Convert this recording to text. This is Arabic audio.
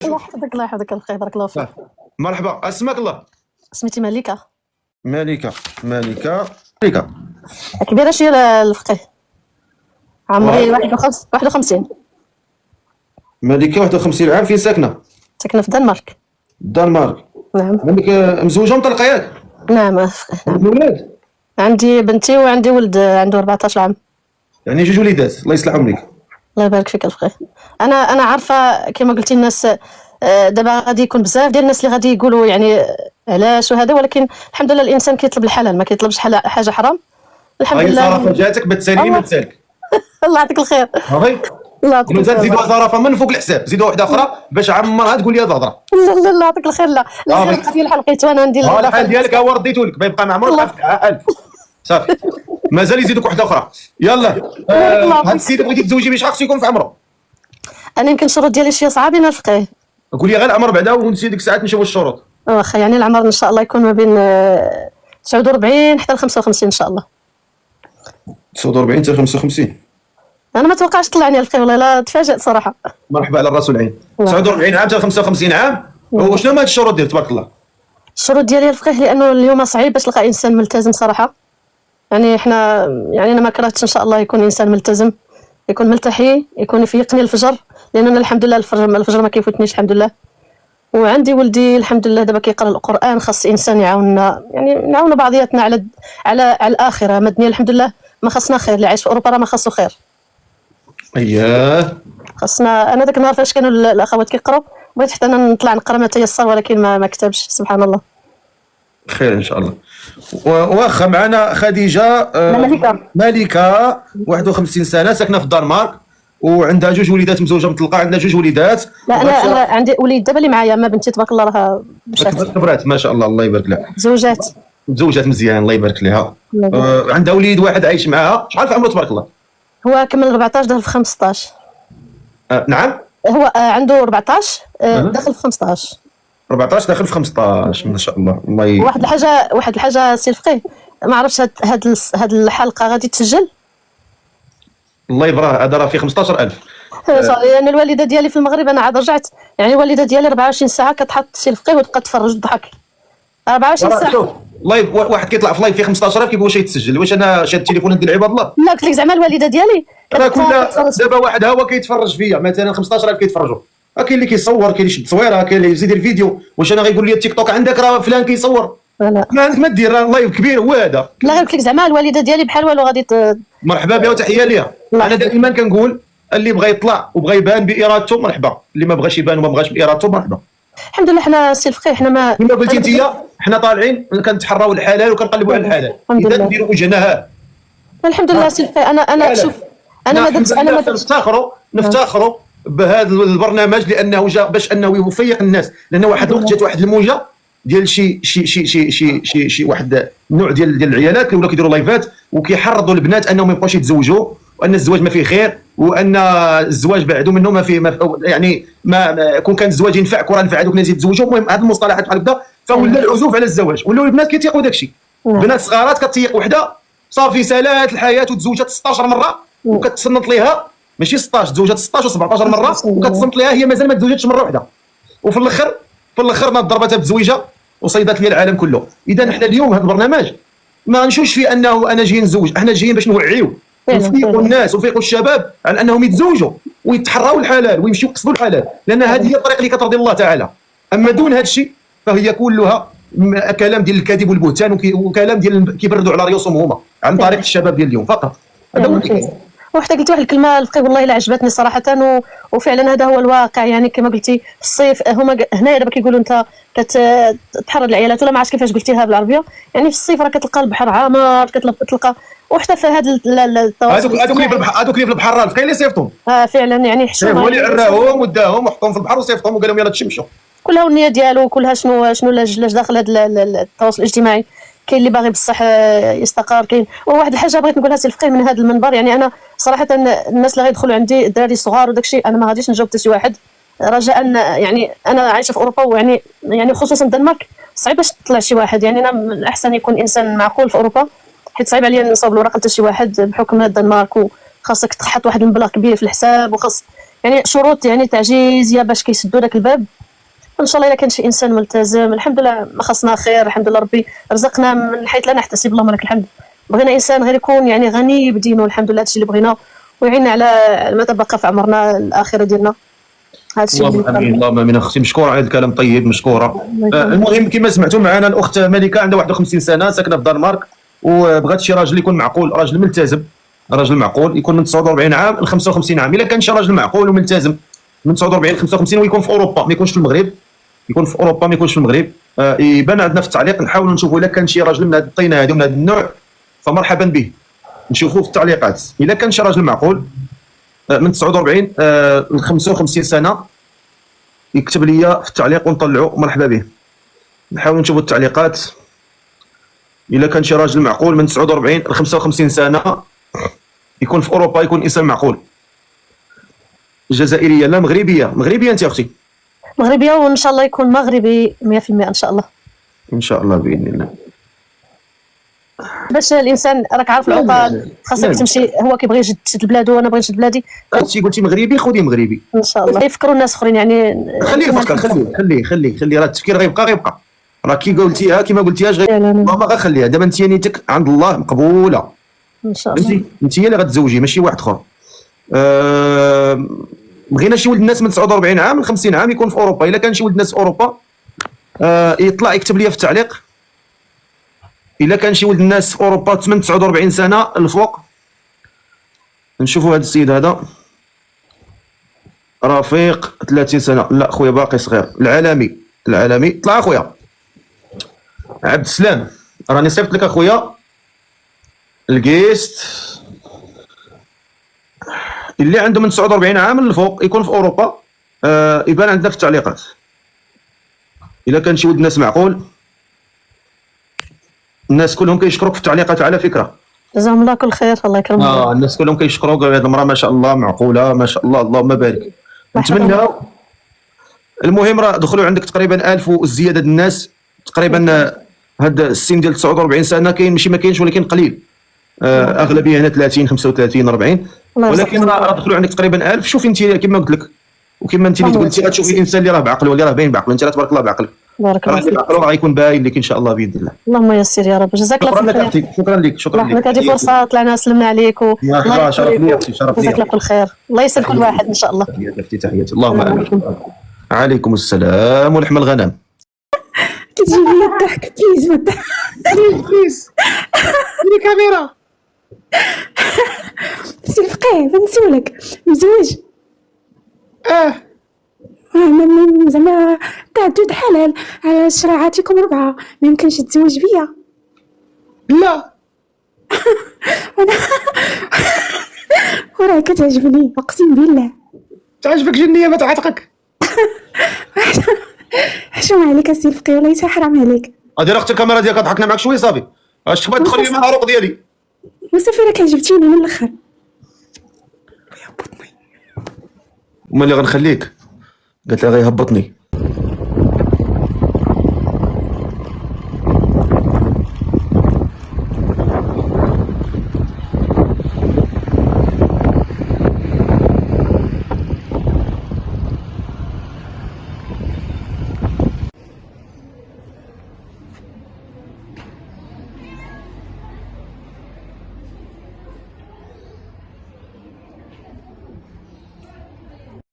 الله يحفظك الله يحفظك الخير، بارك الله فيك. مرحبا، اسمك الله؟ سميتي مليكة. ملكة. كبيرة شي الفقيه، عمري 51. ملكة 51 عام، فين ساكنة؟ ساكنة في الدنمارك. الدنمارك. نعم. عندك مزوجة ومطلقة ياك؟ نعم. ولاد؟ عندي بنتي وعندي ولد عنده 14 عام. يعني جوج وليدات، الله يصلحهم لك. الله يبارك فيك الفقيه. انا عارفه كما قلتي الناس دابا غادي يكون بزاف ديال الناس اللي غادي يقولوا يعني علاش وهذا، ولكن الحمد لله الانسان كيطلب الحلال، ما كيطلبش حاجه حرام. الحمد لله. صراحة جاتك بتسالي ما تسالك. الله يعطيك الخير. صافي. الله يعطيك الخير. زيدوا زرافة من فوق الحساب، زيدوا واحدة أخرى باش عمرها تقول لي هاد الهضرة. لا الله يعطيك الخير. لا الخير ديال لقيته انا ندير الحال ديالك هو رديته لك، بيبقى مع عمرك 1000 صافي. مازال يزيدوك واحدة أخرى. يلا هاد السيد بغيتي تزوجي باش خاصو يكون في عمره. انا يمكن الشروط ديالي شي صعابين الفقيه. قول لي غير العمر بعدا ونسي ديك الساعات نشوفوا الشروط. واخا يعني العمر ان شاء الله يكون ما بين 49 حتى ل 55 ان شاء الله. 49 حتى 55. انا ما توقعش طلعني الفقيه والله، لا تفاجأت صراحه. مرحبا على الراس والعين. 49 عام حتى 55 عام. وشنو هما هاد الشروط ديالك تبارك الله؟ الشروط ديالي الفقيه لانه اليوم صعيب باش تلقى انسان ملتزم صراحه. يعني احنا يعني انا ما كرهتش ان شاء الله يكون انسان ملتزم، يكون ملتحي، يكون يفيقني الفجر، لان انا الحمد لله الفجر ما كيفوتنيش الحمد لله. وعندي ولدي الحمد لله دابا كيقرا القران، خاص انسان يعاوننا، يعني نعاونوا بعضياتنا على الاخره، ما الدنيا الحمد لله ما خاصنا خير، اللي عايش في اوروبا راه ما خاصو خير. اييه خاصنا. انا داك النهار فاش كانوا الاخوات كيقراو بغيت حتى انا نطلع نقرا ما تيسر، ولكن ما كتبش سبحان الله. خير ان شاء الله. واخا معنا خديجه ملكه 51 سنه، ساكنه في الدنمارك وعندها جوج وليدات، مزوجه مطلقه، عندها جوج وليدات. لا انا عندي وليد دابا اللي معايا، ما بنتي تبارك الله راه مشات كبرات ما شاء الله، الله يبارك لها. زوجات مزيان الله يبارك لها. عندها وليد واحد عايش معها، شحال في عمره تبارك الله؟ هو كمل 14 داخل في 15. نعم هو عنده 14 داخل في 15. 14 داخل في 15 ما شاء الله. الله واحد الحاجه سي الفقيه، ما عرفتش هاد الحلقه غادي تسجل. الله يبراه، هذا راه فيه 15000. يعني الوالده ديالي في المغرب، انا عاد رجعت، يعني الوالده ديالي 24 ساعه كتحط سي الفقيه وتبقى تفرج الضحك 24 ساعه. شوف لايف واحد كيطلع في لايف فيه 15000 كيقول واش يتسجل، واش انا شاد التليفون ندير عباد الله؟ لا قلت لك زعما الوالده ديالي راه كلها دابا واحد هو كيتفرج فيا مثلا 15000 كيتفرجوا، كاين اللي كيصور، كاين اللي يشد تصويره، كاين اللي يزيد الفيديو. واش انا غيقول لي التيك توك عندك راه فلان كيصور؟ لا ما عندك ما دير، راه لايف كبير هو هذا. لا غير قلت لك زعما الوالده ديالي بحال والو غادي مرحبا بها وتحيه ليها. انا دائما كنقول اللي بغى يطلع وبغى يبان بارادته مرحبا، اللي ما بغاش يبان وما بغاش بارادته مرحبا. الحمد لله حنا سي الفقيه حنا ما كما قلتي انت، حنا طالعين كنتحراو الحلال وكنقلبوا على الحلال، اذا نديروا وجهنا الحمد لله سي الفقيه. انا شوف انا ما درتش نفتخروا بهذا البرنامج لانه جا باش انه يفيق الناس، لان واحد الوقت جات واحد الموجه ديال شي واحد النوع ديال العيالات اللي ولاو كيديروا لايفات وكيحرضوا البنات انهم ما يبقاوش يتزوجوا، وان الزواج ما فيه خير، وان الزواج بعدوا منه ما فيه يعني ما كون كان الزواج ينفع كره نفع هذوك الناس يتزوجوا. المهم هذه المصطلحات بحال هكذا، فولا العزوف على الزواج، ولاو البنات كيتيقوا داك الشيء. بنات صغارات كتيق وحده صافي سالات الحياه وتزوجت 16 مره وكتصنت ليها، ماشي 16 تزوجت 16 و17 مره وكتصنت ليها هي مازال ما تزوجتش مره واحده، وفي الاخر ما ضربتها بتزويجه وصيدت لي العالم كله. اذا احنا اليوم هذا البرنامج ما نشوفش فيه انه انا جاي نزوج، احنا جايين باش نوعيو ونفيقوا الناس وفيقوا الشباب على انهم يتزوجوا ويتحراوا الحلال ويمشيوا يقصدوا الحلال، لان هذه هي الطريق اللي كترضي الله تعالى. اما دون هذا الشيء فهي كلها كلام ديال الكذب والبهتان وكلام ديال كيبردوا على ريوسهم هما عن طريق الشباب ديال اليوم فقط. هذا هو الكلام. وحتى قلت واحد الكلمه الفقيه والله الا عجبتني صراحه، وفعلا هذا هو الواقع. يعني كما قلتي في الصيف هما هنايا دابا كيقولوا انت كتحرض العيالات، ولا ما عرفتش كيفاش قلتيها بالعربيه، يعني في الصيف راه كتلقى البحر عامر، كتلقى وحتى في هذا التواصل هذوك اللي في البحر راه الفقيه اللي صيفطهم. فعلا يعني حشومه، هو اللي عراهم وداهم وحطهم في البحر وصيفطهم وقال لهم يلا تشمشوا. كلها والنيه ديالو، كلها شنو لاش داخل هذا التواصل الاجتماعي. كاين اللي باغي بصح يستقر، كاين. وواحد الحاجه بغيت نقولها سي الفقيه من هذا المنبر، يعني انا صراحه الناس اللي غيدخلوا عندي الدراري الصغار وداك الشيء انا ما غاديش نجاوب حتى شي واحد رجاء. يعني انا عايشه في اوروبا، ويعني خصوصا الدنمارك صعيب باش تطلع شي واحد، يعني انا من الاحسن يكون انسان معقول في اوروبا، حيت صعيب عليا نصاوب الورقه حتى شي واحد بحكم الدنمارك خاصك تحط واحد المبلغ كبير في الحساب، وخاص يعني شروط يعني تعجيزيه باش كيسدوا داك الباب. ان شاء الله الا كان شي انسان ملتزم الحمد لله ما خصنا خير، الحمد لله ربي رزقنا من حيث لا نحتسب، اللهم لك الحمد. بغينا انسان غير يكون يعني غني بدينه، الحمد لله هادشي اللي بغينا، ويعيننا على ما تبقى في عمرنا الاخره ديالنا. هادشي اللهم امين اللهم امين. اختي مشكوره على هذا الكلام طيب، مشكوره. المهم كما سمعتوا معنا الاخت ملكه عندها 51 سنه ساكنه في الدنمارك، وبغات شي راجل يكون معقول، راجل ملتزم، راجل معقول يكون من 49 عام ل 55 عام. الا كان شي راجل معقول وملتزم من 49 ل 55 ويكون في اوروبا ما يكونش في المغرب، يكون في اوروبا ما يكونش في المغرب، يبان عندنا في التعليق، نحاولوا نشوفوا الا كان شي راجل من هذه الطينه هذه ومن هذا النوع فمرحبا به، نشوفوه في التعليقات. الا كان شي راجل معقول من 49 ل 55 سنه يكتب لي في التعليق ونطلعوا مرحبا به. نحاول نشوفوا التعليقات. الا كان شي راجل معقول من 49 ل 55 سنه يكون في اوروبا، يكون انسان معقول. جزائريه لا مغربيه؟ مغربيه انت اختي؟ مغربيه، وان شاء الله يكون مغربي 100% ان شاء الله. ان شاء الله باذن الله. باش الانسان راك عارف العقال خاصك تمشي، هو كيبغي يشد بلادو وانا بغي نشد بلادي. انت قلتي مغربي، خذي مغربي ان شاء الله. يفكروا الناس اخرين يعني، خليه يفكر، خليه راه التفكير غيبقى راه كي قلتيها كي ما قلتيهاش ما غنخليها. دابا انت نيتك عند الله مقبوله ان شاء الله. انت هي اللي غتزوجي ماشي واحد اخر. بغينا شي ولد الناس من 49 عام ل 50 عام يكون في اوروبا. الا كان شي ولد الناس في اوروبا يطلع يكتب لي في التعليق. الا كان شي ولد الناس في اوروبا من 49 سنه الفوق. نشوفوا هذا السيد هذا رفيق 30 سنه، لا خويا باقي صغير. العالمي طلع اخويا عبد السلام، راني صيفط لك اخويا الكيست اللي عنده من 49 عام للفوق يكون في اوروبا. يبان عندنا في التعليقات. الا كان شي ولد الناس معقول. الناس كلهم كيشكروك في التعليقات على فكره، جزاهم الله كل خير، الله يكرمهم. الناس كلهم كيشكروك، هذه المراه ما شاء الله معقوله ما شاء الله، اللهم بارك. نتمنى. المهم راه دخلوا عندك تقريبا 1000 والزياده د الناس تقريبا. هذا السن ديال 49 سنه كاين ماشي ما كاينش ولكن قليل. اغلبيه هنا 30 35 40، ولكن راه دخلوا عندك تقريبا 1000. شوفي انت كما قلت لك وكما انت اللي قلتي غتشوفي الانسان اللي راه بعقل واللي راه باين بعقل. انت راه تبارك الله بعقلك، بارك الله فيك. راه غيكون باين لك ان شاء الله باذن الله. اللهم يسر يا رب. جزاك الله خير. شكرا لك شكرا لك. هذه فرصه طلعنا سلمنا عليك الله شرف لي اختي، شرف لي. جزاك الله كل خير، الله يسر كل واحد ان شاء الله. تحياتي اللهم امين. عليكم السلام ولحم الغنم. كتجيب لي الضحك بليز ما بليز ديري كاميرا. سي الفقيه بنسولك مزوج؟ زعما تعدد حلال على شريعتكم 4، ما يمكنش تزوج بيا؟ لا وراه كتعجبني اقسم بالله. تعجبك جنيه ما تعتقك. حشوم عليك السي الفقيه والله حتى حرام عليك. دير اختي الكاميرا ديالك ضحكنا معك شويه صافي. اش تبغي تدخلي مع العروق ديالي؟ وصافي راك عجبتيني من الاخر. وما اللي غنخليك قالت لها غيهبطني.